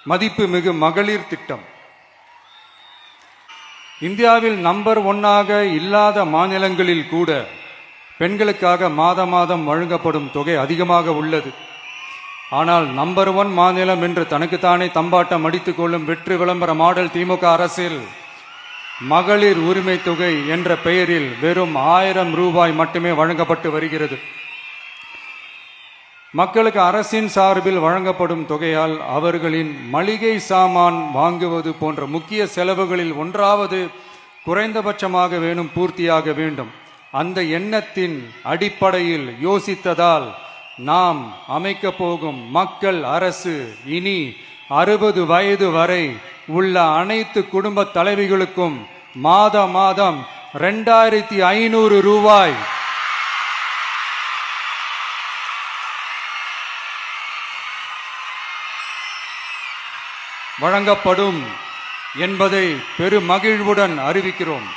மதிப்புமிகு மகளிர் திட்டம். இந்தியாவில் நம்பர் 1 இல்லாத மாநிலங்களில் கூட பெண்களுக்காக மாதம் வழங்கப்படும் தொகை அதிகமாக உள்ளது. ஆனால் நம்பர் 1 மாநிலம் என்று தனக்குத்தானே தம்பாட்டம் அடித்துக் கொள்ளும் வெற்றி விளம்பர மாடல் திமுக அரசில் மகளிர் உரிமை தொகை என்ற பெயரில் வெறும் 1000 ரூபாய் மட்டுமே வழங்கப்பட்டு வருகிறது. மக்களுக்கு அரசின் சார்பில் வழங்கப்படும் தொகையால் அவர்களின் மளிகை சாமான் வாங்குவது போன்ற முக்கிய செலவுகளில் ஒன்றாவது குறைந்தபட்சமாக பூர்த்தியாக வேண்டும். அந்த எண்ணத்தின் அடிப்படையில் யோசித்ததால் நாம் அமைக்க போகும் மக்கள் அரசு இனி 60 வயது வரை உள்ள அனைத்து குடும்ப தலைவிகளுக்கும் மாதம் 2500 ரூபாய் வழங்கப்படும் என்பதை பெருமகிழ்வுடன் அறிவிக்கிறோம்.